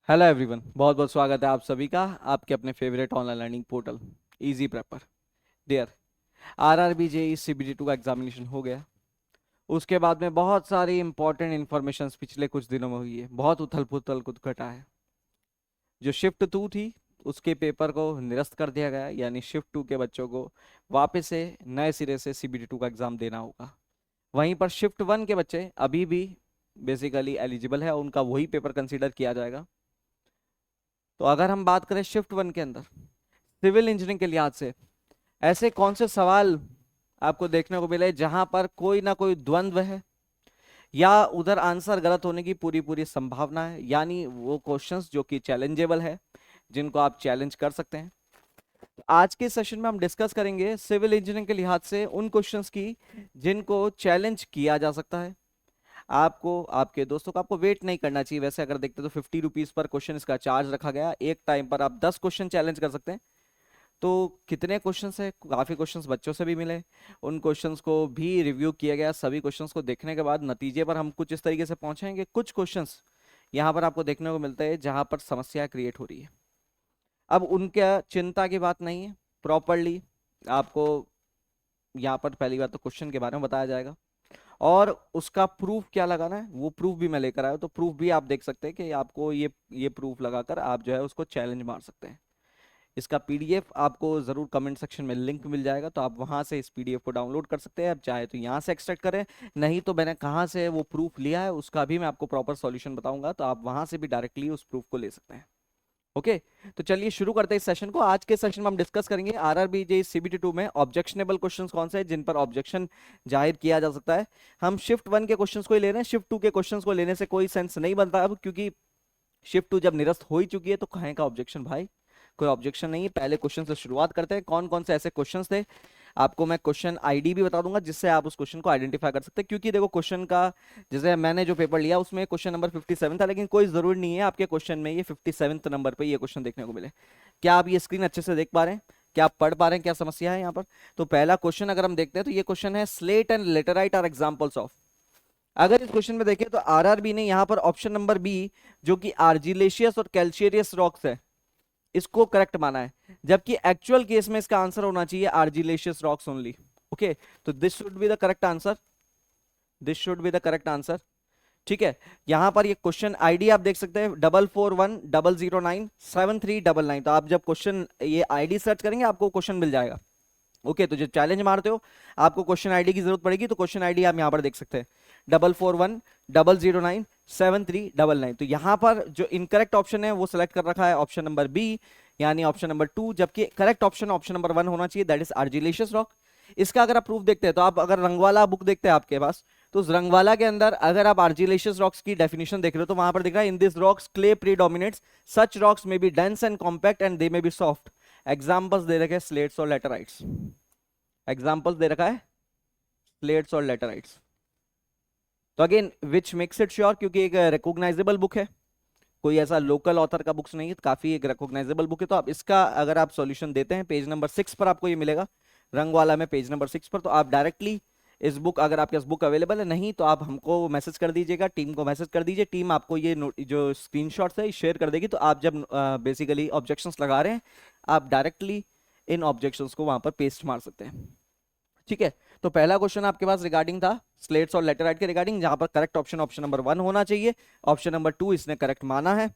Hello everyone, बहुत बहुत स्वागत है आप सभी का आपके अपने favourite online learning portal easy prepare. Dear, RRB JE CBT 2 का एग्जामिनेशन हो गया। उसके बाद में बहुत सारी इंपॉर्टेंट इन्फॉर्मेशन पिछले कुछ दिनों में हुई है, बहुत उथल पुथल कुछ घटा है। जो शिफ्ट 2 थी उसके पेपर को निरस्त कर दिया गया, यानी शिफ्ट 2 के बच्चों को वापस से नए सिरे से सीबीटी 2 का एग्जाम देना होगा। वहीं पर शिफ्ट 1 के बच्चे अभी भी बेसिकली एलिजिबल है, उनका वही पेपर कंसिडर किया जाएगा। तो अगर हम बात करें शिफ्ट 1 के अंदर सिविल इंजीनियरिंग के लिहाज से ऐसे कौन से सवाल आपको देखने को मिले जहां पर कोई ना कोई द्वंद्व है या उधर आंसर गलत होने की पूरी पूरी संभावना है, यानी वो क्वेश्चंस जो कि चैलेंजेबल है, जिनको आप चैलेंज कर सकते हैं। तो आज के सेशन में हम डिस्कस करेंगे सिविल इंजीनियरिंग के लिहाज से उन क्वेश्चंस की जिनको चैलेंज किया जा सकता है। आपको आपके दोस्तों को आपको वेट नहीं करना चाहिए। वैसे अगर देखते तो 50 रुपीज पर क्वेश्चन इसका चार्ज रखा गया। एक टाइम पर आप 10 क्वेश्चन चैलेंज कर सकते हैं। तो कितने क्वेश्चंस है, काफ़ी क्वेश्चंस बच्चों से भी मिले, उन क्वेश्चंस को भी रिव्यू किया गया। सभी क्वेश्चंस को देखने के बाद नतीजे पर हम कुछ इस तरीके से पहुंचेंगे। कुछ क्वेश्चंस यहाँ पर आपको देखने को मिलते हैं जहां पर समस्या क्रिएट हो रही है। अब उनका चिंता की बात नहीं है, प्रॉपरली आपको यहाँ पर पहली बात तो क्वेश्चन के बारे में बताया जाएगा और उसका प्रूफ क्या लगाना है वो प्रूफ भी मैं लेकर आया हूं। तो प्रूफ भी आप देख सकते हैं कि आपको ये प्रूफ लगाकर आप जो है उसको चैलेंज मार सकते हैं। इसका पीडीएफ आपको जरूर कमेंट सेक्शन में लिंक मिल जाएगा, तो आप वहां से इस पीडीएफ को डाउनलोड कर सकते हैं। आप चाहे तो यहाँ से एक्सट्रैक्ट करें, नहीं तो मैंने कहाँ से वो प्रूफ लिया है उसका भी मैं आपको प्रॉपर सॉल्यूशन बताऊंगा, तो आप वहां से भी डायरेक्टली उस प्रूफ को ले सकते हैं। ओके, तो चलिए शुरू करते हैं इस सेशन को। आज के सेशन में हम डिस्कस करेंगे आरआरबी जेईई सीबीटी 2 में ऑब्जेक्शनेबल क्वेश्चंस कौन से हैं जिन पर ऑब्जेक्शन जाहिर किया जा सकता है। हम शिफ्ट 1 के क्वेश्चंस को ही ले रहे हैं, शिफ्ट 2 के क्वेश्चंस को लेने से कोई सेंस नहीं बनता अब, क्योंकि शिफ्ट 2 जब निरस्त हो ही चुकी है तो कहें का ऑब्जेक्शन भाई। कोई ऑब्जेक्शन नहीं है। पहले क्वेश्चन से शुरुआत करते हैं। कौन कौन से ऐसे क्वेश्चंस थे, आपको मैं क्वेश्चन आईडी भी बता दूंगा जिससे आप उस क्वेश्चन को आइडेंटिफाई कर सकते हैं। क्योंकि देखो क्वेश्चन का, जैसे मैंने जो पेपर लिया उसमें क्वेश्चन नंबर 57 था, लेकिन कोई जरूरी नहीं है आपके क्वेश्चन में ये 57 नंबर पे ये क्वेश्चन देखने को मिले। क्या आप ये स्क्रीन अच्छे से देख पा रहे हैं? क्या आप पढ़ पा रहे हैं? क्या समस्या है यहाँ पर? तो पहला क्वेश्चन अगर हम देखते हैं तो ये क्वेश्चन है slate and laterite are examples of. अगर इस क्वेश्चन में देखें तो आरआरबी ने यहाँ पर ऑप्शन नंबर बी, जो कि आर्जिलेशियस और कैल्शियरियस रॉक्स है, इसको करेक्ट माना है, जबकि एक्चुअल केस में इसका आंसर होना चाहिए आर्जिलेशियस रॉक्स ओनली। ओके, तो this should be the correct answer, this should be the correct answer. ठीक है, यहां पर ये क्वेश्चन आईडी आप देख सकते हैं 4410097399। तो आप जब क्वेश्चन ये आईडी सर्च करेंगे आपको क्वेश्चन मिल जाएगा। ओके, तो जब चैलेंज मारते हो आपको क्वेश्चन आईडी की जरूरत पड़ेगी, तो क्वेश्चन आईडी आप यहां पर देख सकते हैं 4410097399। तो यहां पर जो इनकरेक्ट ऑप्शन है वो सिलेक्ट कर रखा है ऑप्शन नंबर बी, यानी ऑप्शन नंबर 2, जबकि करेक्ट ऑप्शन ऑप्शन नंबर 1 होना चाहिए, दैट इज आर्जिलेशियस रॉक। इसका अगर आप प्रूफ देखते हैं तो आप अगर रंगवाला बुक देखते हैं आपके पास, तो उस रंगवाला के अंदर अगर आप आर्जिलेशियस रॉक्स की डेफिनेशन देख रहे हो तो वहां पर दिख रहा है in this rocks clay predominates, such rocks may be dense and compact and they may be soft. Examples दे रखे हैं स्लेट्स और लेटराइट्स, एग्जांपल्स दे रखा है स्लेट्स और लेटराइट्स। तो again which makes it sure, क्योंकि एक रिकॉग्नाइजेबल बुक है, कोई ऐसा लोकल ऑथर का बुक्स नहीं है, काफी एक रिकॉग्नाइजेबल बुक है। तो आप इसका अगर आप सॉल्यूशन देते हैं पेज नंबर 6 पर आपको ये मिलेगा, रंग वाला में पेज नंबर 6 पर। तो आप डायरेक्टली इस बुक, अगर आपके पास बुक अवेलेबल है, नहीं तो आप हमको मैसेज कर दीजिएगा, टीम को मैसेज कर दीजिए, टीम आपको ये जो स्क्रीनशॉट्स है शेयर कर देगी। तो आप जब बेसिकली ऑब्जेक्शंस लगा रहे हैं आप डायरेक्टली इन ऑब्जेक्शंस को वहां पर पेस्ट मार सकते हैं। ठीक है, तो पहला क्वेश्चन आपके पास रिगार्डिंग था स्लेट्स और लेटराइट के रिगार्डिंग, जहां पर करेक्ट ऑप्शन ऑप्शन नंबर 1 होना चाहिए। ऑप्शन नंबर 2 इसने करेक्ट माना है,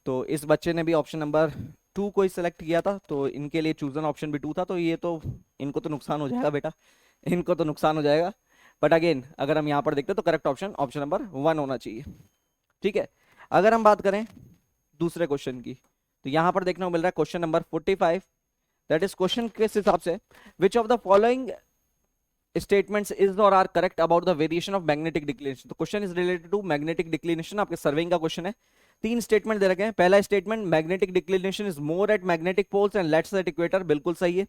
तो इस बच्चे ने भी ऑप्शन नंबर 2 को ही सिलेक्ट किया था, तो इनके लिए चूजन ऑप्शन भी 2 था। तो ये तो इनको तो नुकसान हो जाएगा बेटा, इनको तो नुकसान हो जाएगा। बट अगेन अगर हम यहाँ पर देखते हैं तो करेक्ट ऑप्शन ऑप्शन नंबर 1 होना चाहिए। ठीक है, अगर हम बात करें दूसरे क्वेश्चन की, तो यहाँ पर देखने को मिल रहा है question number 45, that is question किस हिसाब से, विच of the following statements is or are correct about the variation of magnetic declination। तो question is related to magnetic declination, आपके सर्विंग का क्वेश्चन है। 3 स्टेटमेंट दे रखे हैं। पहला statement magnetic declination is more at magnetic poles and lets at equator, बिल्कुल सही है।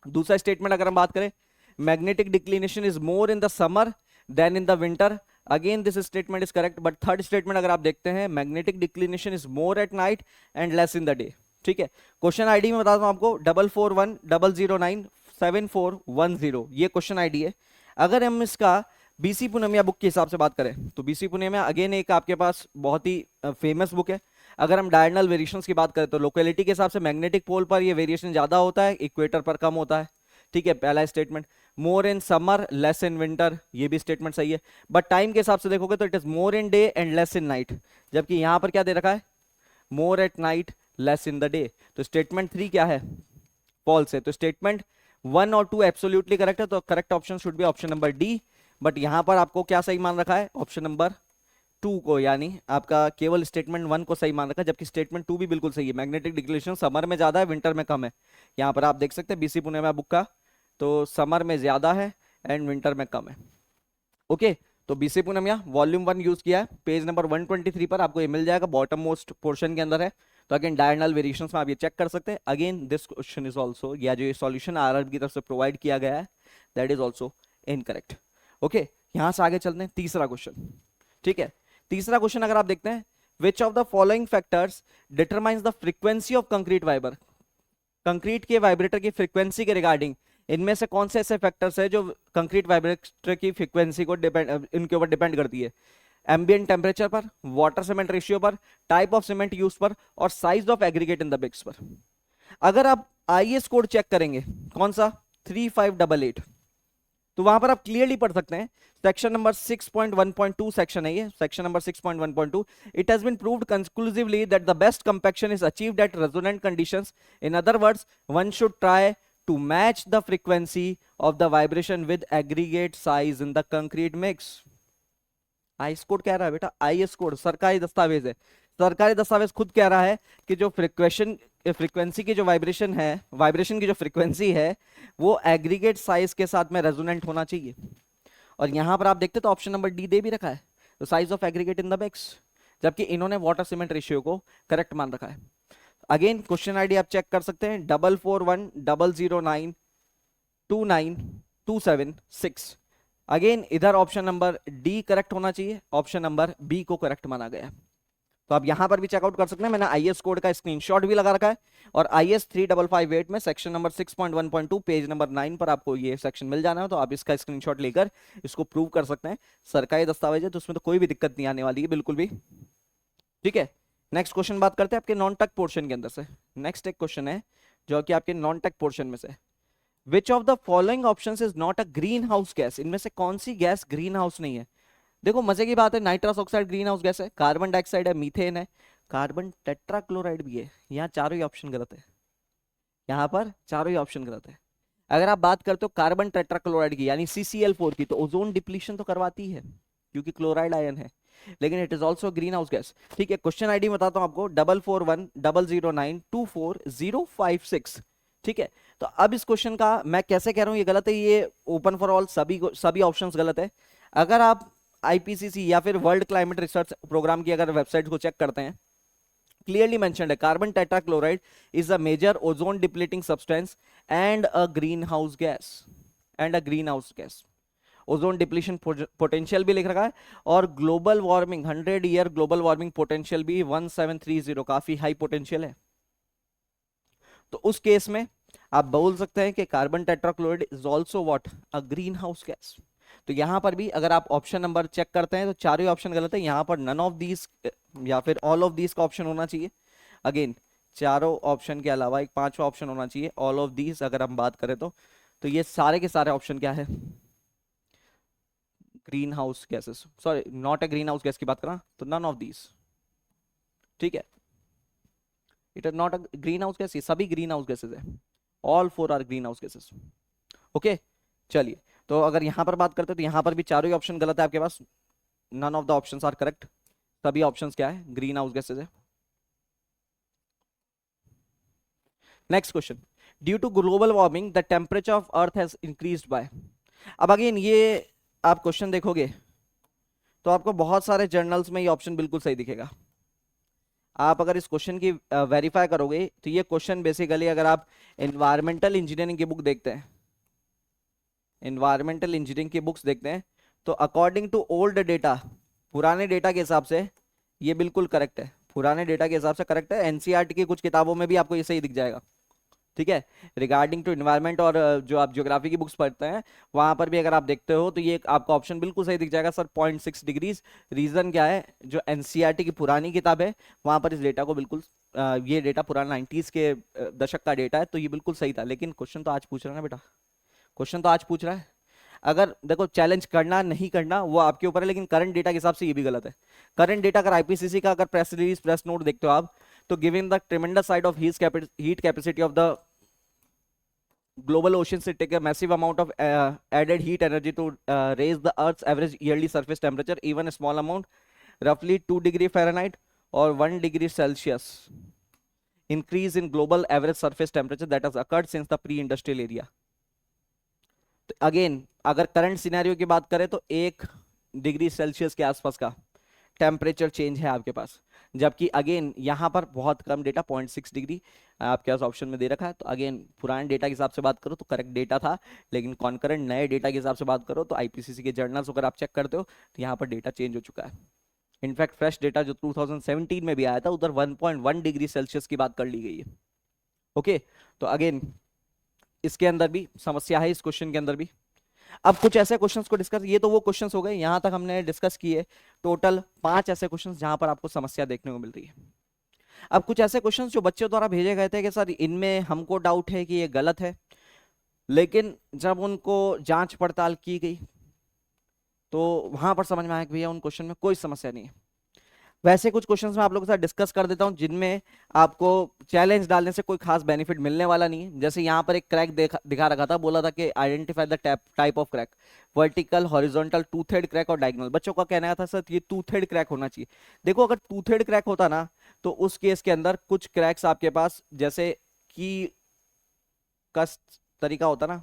दूसरा स्टेटमेंट अगर हम बात करें magnetic declination is more in the summer than in the winter, again this statement is correct. But third statement अगर आप देखते हैं magnetic declination is more at night and less in the day. ठीक है, क्वेश्चन आईडी में बताता हूं आपको 4410097410, ये क्वेश्चन आईडी है। अगर हम इसका बीसी पुनमिया बुक के हिसाब से बात करें तो बीसी पुनमिया अगेन एक आपके पास बहुत ही फेमस बुक है। अगर हम डायगोनल वेरिएशंस की बात करें तो लोकेलिटी के हिसाब से मैग्नेटिक पोल पर ये वेरिएशन ज्यादा होता है, इक्वेटर पर कम होता है। ठीक है, पहला statement. More in summer less in winter, ये भी स्टेटमेंट सही है। बट टाइम के हिसाब से देखोगे तो it is more in day and less in night, जबकि यहां पर क्या दे रखा है, more at night less in the day. तो स्टेटमेंट 3 क्या है, फॉल्स है। तो स्टेटमेंट 1 और 2 एब्सोल्युटली करेक्ट है, तो correct option should be option number D. But यहां पर आपको क्या सही मान रखा है, ऑप्शन नंबर 2 को, यानी आपका केवल स्टेटमेंट 1 को सही मान रखा है, जबकि स्टेटमेंट 2 भी बिल्कुल सही है। मैग्नेटिक डिक्लेरेशन समर में ज्यादा है, विंटर में कम है। यहाँ पर आप देख सकते हैं बीसी पुणे में बुक का, तो समर में ज्यादा है एंड विंटर में कम है। ओके, तो बीसी पूनम यहाँ वॉल्यूम 1 यूज किया है, पेज नंबर 123 पर आपको ये मिल जाएगा, बॉटम मोस्ट पोर्शन के अंदर है। तो अगेन डायगोनल वेरिएशंस में आप ये चेक कर सकते हैं। Again this question is also, या जो ये सॉल्यूशन आरआरबी की तरफ से प्रोवाइड किया गया है, that is also incorrect. Okay, यहां से आगे चलते हैं तीसरा क्वेश्चन। ठीक है, तीसरा क्वेश्चन अगर आप देखते हैं, which of the following factors determines the frequency of concrete vibrator, concrete के वाइब्रेटर की फ्रीक्वेंसी के रिगार्डिंग इनमें से कौन से ऐसे फैक्टर्स है जो कंक्रीट वाइब्रेटर की फ्रीक्वेंसी को डिपेंड, इनके ऊपर डिपेंड करती है। एम्बिएंट टेम्परेचर पर, वाटर सीमेंट रेशियो पर, टाइप ऑफ सीमेंट यूज पर, और size of aggregate in the mix पर। अगर आप आईएस कोड चेक करेंगे, कौन सा, 3588, तो वहां पर आप क्लियरली पढ़ सकते हैं, सेक्शन नंबर 6.1.2 सेक्शन है ये, section number 6.1.2, it has been proved conclusively that the best compaction is achieved at resonant conditions. In other words, one should try to match the frequency of the vibration with aggregate size in the concrete mix। IS code कह रहा है बेटा, IS code सरकारी दस्तावेज है, सरकारी दस्तावेज खुद कह रहा है कि जो फ्रीक्वेंसी की जो वाइब्रेशन है, वाइब्रेशन की जो फ्रीक्वेंसी है वो एग्रीगेट साइज के साथ में रेजोनेंट होना चाहिए। और यहां पर आप देखते तो ऑप्शन नंबर डी दे भी रखा है, तो size of aggregate in the mix, जबकि इन्होंने वाटर सीमेंट रेशियो को करेक्ट मान रखा है। अगेन क्वेश्चन आईडी आप चेक कर सकते हैं, 4410092927 अगेन इधर ऑप्शन नंबर डी करेक्ट होना चाहिए, ऑप्शन नंबर बी को करेक्ट माना गया। तो आप यहां पर भी चेकआउट कर सकते हैं, मैंने आईएस कोड का स्क्रीनशॉट भी लगा रखा है, और आईएस 3558 में सेक्शन नंबर 6.1.2 पेज नंबर 9 पर आपको ये सेक्शन मिल जाना है, तो आप इसका स्क्रीनशॉट लेकर इसको प्रूव कर सकते हैं। सरकारी दस्तावेज है तो उसमें तो कोई भी दिक्कत नहीं आने वाली है बिल्कुल भी। ठीक है, नेक्स्ट क्वेश्चन बात करते हैं आपके नॉन टक पोर्शन के अंदर से। नेक्स्ट एक क्वेश्चन है जो कि आपके नॉन टक पोर्शन में से, विच of the following options is not a greenhouse gas, इनमें से कौन सी गैस ग्रीन हाउस नहीं है। देखो मजे की बात है, nitrous oxide green house gas है, कार्बन डाइऑक्साइड है, मीथेन है, कार्बन टेट्राक्लोराइड भी है। यहाँ चारों ही ऑप्शन गलत है, यहाँ पर चारों ही ऑप्शन गलत है। अगर आप बात करते हो कार्बन टेट्राक्लोराइड की यानी CCl4 की, तो ओजोन डिप्लीशन तो करवाती है क्योंकि क्लोराइड आयन है, लेकिन it is also green house gas. ठीक है, क्वेश्चन आईडी बताता हूं आपको, 441009240056। ठीक है, तो अब इस क्वेश्चन का मैं कैसे कह रहा हूं ये गलत है, ये ओपन फॉर ऑल, सभी ऑप्शंस गलत है। अगर आप IPCC या फिर वर्ल्ड क्लाइमेट रिसर्च प्रोग्राम की अगर वेबसाइट को चेक करते हैं, क्लियरली मेंशन्ड है, carbon tetrachloride is a major ozone depleting substance and a greenhouse gas, ozone depletion potential भी लिख रखा है, और global warming 100 year global warming potential भी 1730, काफी हाई पोटेंशियल है। तो उस केस में आप बोल सकते हैं कि carbon tetrachloride is also what, a greenhouse gas. तो यहां पर भी अगर आप ऑप्शन नंबर चेक करते हैं तो चारों ही ऑप्शन गलत है, यहां पर नन ऑफ दीज या फिर ऑल ऑफ दीज का ऑप्शन होना चाहिए। अगेन चारों ऑप्शन के अलावा एक पांचवा ऑप्शन होना चाहिए, ऑल ऑफ दीज अगर हम बात करें तो ये सारे के सारे ऑप्शन क्या है, green house gases, sorry not a greenhouse gas की बात करा तो नन ऑफ दीज। ठीक है, it is not a greenhouse gas, ये सभी ग्रीन हाउस गैसेस है, all 4 are green house gases. Okay, चलिए, तो अगर यहां पर बात करते हैं तो यहां पर भी चारों ही ऑप्शन गलत है आपके पास, none of the options are correct, सभी ऑप्शंस क्या है, ग्रीन हाउस गैसेस है। Next question, due to global warming the temperature of earth has increased by. अब अगेन ये आप क्वेश्चन देखोगे तो आपको बहुत सारे जर्नल्स में ये ऑप्शन बिल्कुल सही दिखेगा। आप अगर इस क्वेश्चन की वेरीफाई करोगे तो ये क्वेश्चन बेसिकली अगर आप एनवायरमेंटल इंजीनियरिंग की बुक देखते हैं, एनवायरमेंटल इंजीनियरिंग की बुक्स देखते हैं, तो अकॉर्डिंग टू ओल्ड डेटा, पुराने डेटा के हिसाब से ये बिल्कुल करेक्ट है, पुराने डेटा के हिसाब से करेक्ट है। एनसीईआरटी की कुछ किताबों में भी आपको ये सही दिख जाएगा। ठीक है। रिगार्डिंग टू इन्वायरमेंट और जो आप ज्योग्राफी की बुक्स पढ़ते हैं वहां पर भी अगर आप देखते हो तो ये आपका ऑप्शन बिल्कुल सही दिख जाएगा सर, 0.6 डिग्रीज। रीजन क्या है, जो एनसीईआरटी की पुरानी किताब है वहां पर इस डेटा को बिल्कुल ये डेटा पुराना 90s के दशक का डेटा है, तो ये बिल्कुल सही था। लेकिन क्वेश्चन तो आज पूछ रहा है ना बेटा, क्वेश्चन तो आज पूछ रहा है। अगर देखो चैलेंज करना नहीं करना वो आपके ऊपर है, लेकिन करंट डेटा के हिसाब से ये भी गलत है। करंट डेटा अगर आईपीसीसी का अगर प्रेस रिलीज प्रेस नोट देखते हो आप, तो given the ट्रेमेंडस side of heat capacity of the global oceans to take a massive amount of added heat energy to raise the earth's average yearly surface temperature, even a small amount, roughly 2 degree Fahrenheit or 1 degree Celsius increase in global average surface temperature that has occurred since the pre-industrial area. तो again अगर current scenario की बात करें तो 1 degree Celsius के आसपास का temperature change है आपके पास, जबकि अगेन यहाँ पर बहुत कम डेटा 0.6 डिग्री आपके पास ऑप्शन में दे रखा है। तो अगेन पुराने डेटा के हिसाब से बात करो तो करेक्ट डेटा था, लेकिन कॉन्करेंट नए डेटा के हिसाब से बात करो तो आईपीसीसी के जर्नल्स अगर आप चेक करते हो तो यहाँ पर डेटा चेंज हो चुका है। इनफैक्ट फ्रेश डेटा जो 2017 में भी आया था उधर 1.1 डिग्री सेल्सियस की बात कर ली गई है। ओके, तो अगेन इसके अंदर भी समस्या है, इस क्वेश्चन के अंदर भी। अब कुछ ऐसे क्वेश्चंस को डिस्कस, ये तो वो क्वेश्चंस हो गए यहां तक हमने डिस्कस किए, टोटल 5 ऐसे क्वेश्चंस जहां पर आपको समस्या देखने को मिल रही है। अब कुछ ऐसे क्वेश्चंस जो बच्चों द्वारा भेजे गए थे कि सर इनमें हमको डाउट है कि ये गलत है, लेकिन जब उनको जांच पड़ताल की गई तो वहां पर समझ में आया कि भैया उन क्वेश्चन में कोई समस्या नहीं है। वैसे कुछ क्वेश्चंस मैं आप लोगों के साथ डिस्कस कर देता हूं जिनमें आपको चैलेंज डालने से कोई खास बेनिफिट मिलने वाला नहीं है। जैसे यहाँ पर एक क्रैक दिखा रखा था, बोला था कि identify the type of crack, vertical, horizontal, toothed crack और डायगोनल। बच्चों का कहना था सर ये टूथेड क्रैक होना चाहिए। देखो अगर टूथेड क्रैक होता ना तो उस केस के अंदर कुछ क्रैक्स आपके पास जैसे की का तरीका होता ना,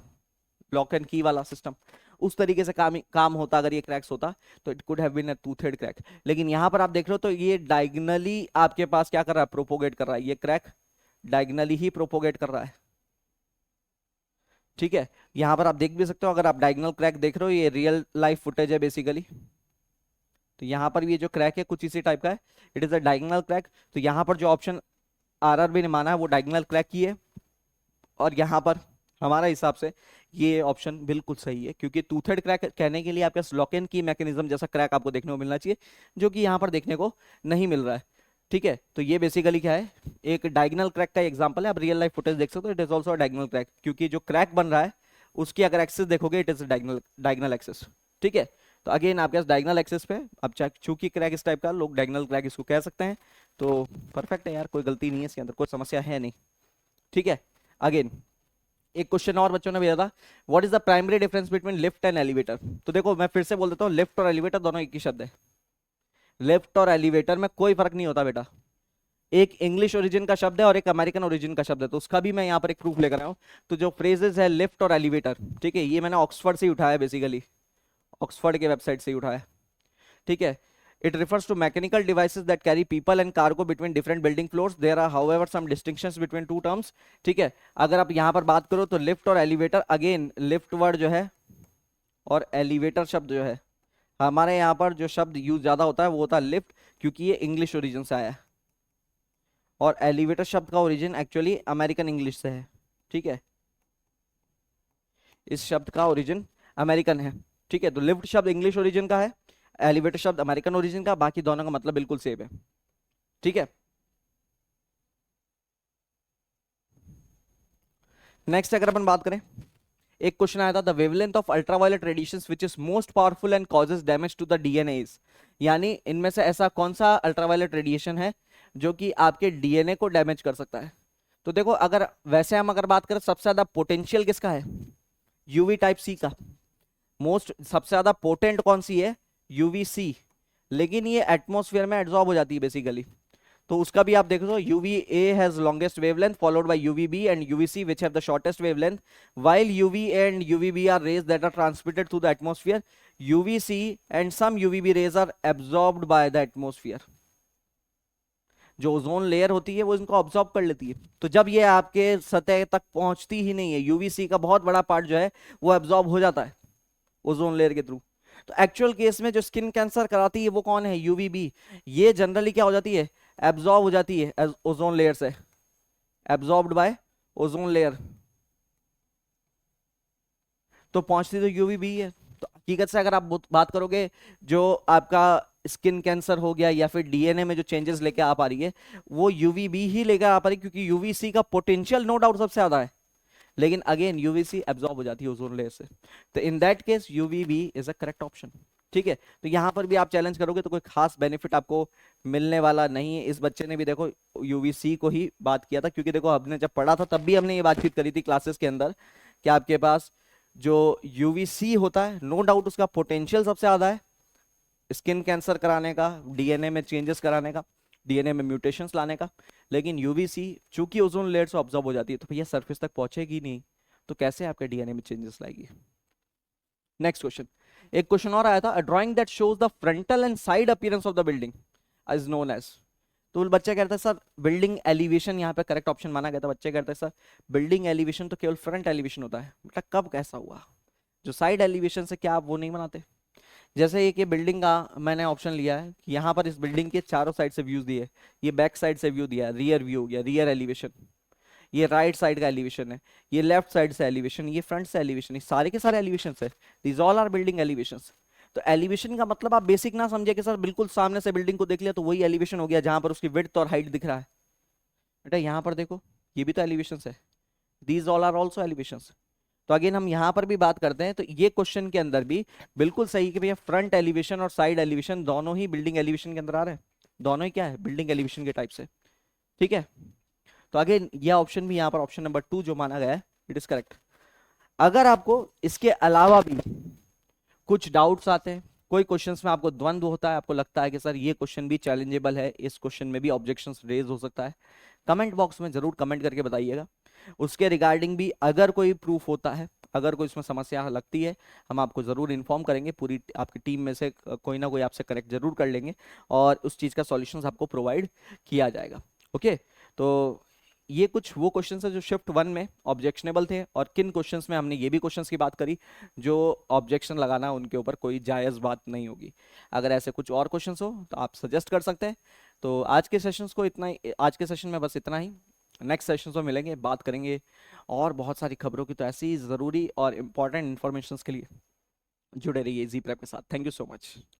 लॉक एंड की वाला सिस्टम, उस तरीके से काम होता अगर ये क्रैक्स होता तो it could have been a toothed crack. लेकिन यहां पर आप देख रहे हो तो ये डायगनली आपके पास क्या कर रहा है, प्रोपोगेट कर रहा है, ये क्रैक डायगनली ही प्रोपोगेट कर रहा है। ठीक है, यहां पर आप देख भी सकते हो, अगर आप डायगनल क्रैक देख रहे हो ये रियल लाइफ फुटेज है बेसिकली। तो यहां पर भी ये जो क्रैक है कुछ इसी टाइप का है, it is a diagonal crack. तो यहां पर जो ऑप्शन आरआरबी ने माना है वो डायगनल क्रैक की है, और यहां पर हमारा हिसाब से ये ऑप्शन बिल्कुल सही है, क्योंकि टूथेड क्रैक कहने के लिए आपके पास लॉक एंड की मैकेनिज्म जैसा क्रैक आपको देखने को मिलना चाहिए, जो कि यहाँ पर देखने को नहीं मिल रहा है। ठीक है, तो ये बेसिकली क्या है, एक डायगोनल क्रैक का एग्जांपल है। आप रियल लाइफ फुटेज देख सकते हो, it is also diagonal crack, क्योंकि जो क्रैक बन रहा है उसकी अगर एक्सेस देखोगे इट इज डायगोनल एक्सेस। ठीक है, तो अगेन आपके पास डायगोनल एक्सेस पे, अब चूंकि क्रैक इस टाइप का, लोग डायगोनल क्रैक इसको कह सकते हैं, तो परफेक्ट है यार, कोई गलती नहीं है इसके अंदर, कोई समस्या है नहीं। ठीक है, अगेन एक क्वेश्चन और बच्चों ने भेजा था, what is the primary difference between lift and elevator. तो देखो मैं फिर से बोल देता हूँ, लिफ्ट और एलिवेटर दोनों एक ही शब्द है। लिफ्ट और एलिवेटर में कोई फर्क नहीं होता बेटा, एक इंग्लिश ओरिजिन का शब्द है और एक अमेरिकन ओरिजिन का शब्द है, तो उसका भी मैं यहाँ पर एक प्रूफ लेकर आया हूँ। तो जो फ्रेजेस है लिफ्ट और एलिवेटर, ठीक है, ये मैंने ऑक्सफर्ड से ही उठाया, बेसिकली ऑक्सफर्ड के वेबसाइट से ही उठाया। ठीक है, it refers to mechanical devices that carry people and cargo between different building floors. There are however some distinctions between two terms. ठीक है, अगर आप यहाँ पर बात करो तो लिफ्ट और एलिवेटर, अगेन लिफ्ट वर्ड जो है और एलिवेटर शब्द जो है, हमारे यहाँ पर जो शब्द यूज ज्यादा होता है वो होता है लिफ्ट, क्योंकि ये इंग्लिश ओरिजिन से आया है, और एलिवेटर शब्द का ओरिजिन एक्चुअली अमेरिकन इंग्लिश से है। ठीक है, इस शब्द का ओरिजिन अमेरिकन है। ठीक है, तो लिफ्ट शब्द इंग्लिश ओरिजिन का है, एलिवेटर शब्द अमेरिकन ओरिजिन का, बाकी दोनों का मतलब बिल्कुल सेम है। ठीक है, नेक्स्ट अगर अपन बात करें, एक क्वेश्चन आया था, the wavelength of ultraviolet radiations which is most powerful and causes damage to the DNA is, यानी इनमें से ऐसा कौन सा अल्ट्रावायलेट रेडिएशन है जो कि आपके डीएनए को डैमेज कर सकता है। तो देखो अगर वैसे हम अगर बात करें, सबसे ज्यादा पोटेंशियल किसका है, यूवी टाइप सी का, मोस्ट सबसे ज्यादा पोटेंट कौन सी है, यूवीसी, लेकिन ये एटमॉस्फेयर में एब्जॉर्ब हो जाती है बेसिकली। तो उसका भी आप देखो, UVA has longest wavelength followed by UVB and UVC which have the shortest wavelength, while UVA and UVB are rays that are transmitted through the atmosphere, UVC and some UVB rays are absorbed by the atmosphere. जो ozone layer होती है वो इनको absorb कर लेती है, तो जब ये आपके सतह तक पहुंचती ही नहीं है, UVC का बहुत बड़ा पार्ट जो है वो एब्जॉर्ब हो जाता है ओजोन लेयर के थ्रू। तो एक्चुअल केस में जो स्किन कैंसर कराती है वो कौन है, UVB। ये जनरली क्या हो जाती है, एब्जॉर्ब हो जाती है ओजोन लेयर से, एब्जॉर्ब्ड बाय ओजोन लेयर तो पहुंचती तो यूवीबी है। तो हकीकत से अगर आप बात करोगे, जो आपका स्किन कैंसर हो गया या फिर डीएनए में जो चेंजेस लेके आ पा रही है, वो यूवीबी ही लेकर आ पा रही है, क्योंकि यूवीसी का पोटेंशियल नो डाउट सबसे ज्यादा है। लेकिन अगेन यूवीसी एब्जॉर्ब हो जाती है ओजोन लेयर से। तो in that case UVB is a correct option. ठीक है, तो यहां पर भी आप चैलेंज करोगे तो कोई खास बेनिफिट आपको मिलने वाला नहीं है। इस बच्चे ने भी देखो यूवीसी को ही बात किया था, क्योंकि देखो हमने जब पढ़ा था तब भी हमने ये बातचीत करी थी क्लासेस के अंदर कि आपके पास जो यूवीसी होता है, नो डाउट उसका पोटेंशियल सबसे ज्यादा है स्किन कैंसर कराने का, डीएनए में चेंजेस कराने का, डीएनए में म्यूटेशंस लाने का। लेकिन यूवीसी चूंकि ओजोन लेयर से ऑब्जॉर्ब हो जाती है तो भैया सरफेस तक पहुंचेगी नहीं, तो कैसे आपके डीएनए में चेंजेस लाएगी। नेक्स्ट क्वेश्चन, एक क्वेश्चन और आया था, a drawing that shows the frontal and side appearance of the building is known as. तो बच्चे कहते हैं सर बिल्डिंग एलिवेशन, यहाँ पे करेक्ट ऑप्शन माना गया था। बच्चे कहते हैं सर बिल्डिंग एलिवेशन तो केवल फ्रंट एलिवेशन होता है। बेटा कब कैसा हुआ, जो साइड एलिवेशन से क्या आप वो नहीं बनाते। जैसे एक ये बिल्डिंग का मैंने ऑप्शन लिया है कि यहाँ पर इस बिल्डिंग के चारों साइड से व्यूज दिए, ये बैक साइड से व्यू दिया, रियर व्यू या रियर एलिवेशन, ये राइट साइड का एलिवेशन है, ये लेफ्ट साइड से एलिवेशन, ये फ्रंट से एलिवेशन, ये सारे के सारे एलिवेशन है। These all are building elevation. तो एलिवेशन का मतलब आप बेसिक ना समझे कि सर बिल्कुल सामने से बिल्डिंग को देख लिया तो वही एलिवेशन हो गया जहां पर उसकी विड्थ और हाइट दिख रहा है। बेटा यहाँ पर देखो, ये भी तो एलिवेशन है, these all are also elevation. तो अगेन हम यहां पर भी बात करते हैं, तो ये क्वेश्चन के अंदर भी बिल्कुल सही कि भैया फ्रंट एलिवेशन और साइड एलिवेशन दोनों ही बिल्डिंग एलिवेशन के अंदर आ रहे हैं, दोनों ही क्या है बिल्डिंग एलिवेशन के टाइप से। ठीक है, तो अगेन ये ऑप्शन भी यहाँ पर ऑप्शन नंबर 2 जो माना गया है इट इज करेक्ट। अगर आपको इसके अलावा भी कुछ डाउट्स आते हैं, कोई क्वेश्चंस में आपको द्वंद्व होता है, आपको लगता है कि सर ये क्वेश्चन भी चैलेंजेबल है, इस क्वेश्चन में भी ऑब्जेक्शंस रेज हो सकता है, कमेंट बॉक्स में जरूर कमेंट करके बताइएगा। उसके रिगार्डिंग भी अगर कोई प्रूफ होता है, अगर कोई इसमें समस्या लगती है, हम आपको जरूर इन्फॉर्म करेंगे। पूरी आपकी टीम में से कोई ना कोई आपसे करेक्ट जरूर कर लेंगे और उस चीज का सॉल्यूशंस आपको प्रोवाइड किया जाएगा। ओके, तो ये कुछ वो क्वेश्चंस है जो शिफ्ट 1 में ऑब्जेक्शनेबल थे, और किन क्वेश्चंस में हमने ये भी क्वेश्चंस की बात करी जो ऑब्जेक्शन लगाना उनके ऊपर कोई जायज़ बात नहीं होगी। अगर ऐसे कुछ और क्वेश्चंस हो तो आप सजेस्ट कर सकते हैं। तो आज के सेशंस को इतना ही, आज के सेशन में बस इतना ही। नेक्स्ट सेशंस में मिलेंगे, बात करेंगे और बहुत सारी खबरों की। तो ऐसी ज़रूरी और इम्पोर्टेंट इन्फॉर्मेशन के लिए जुड़े रहिए जी प्रेप के साथ। Thank you so much.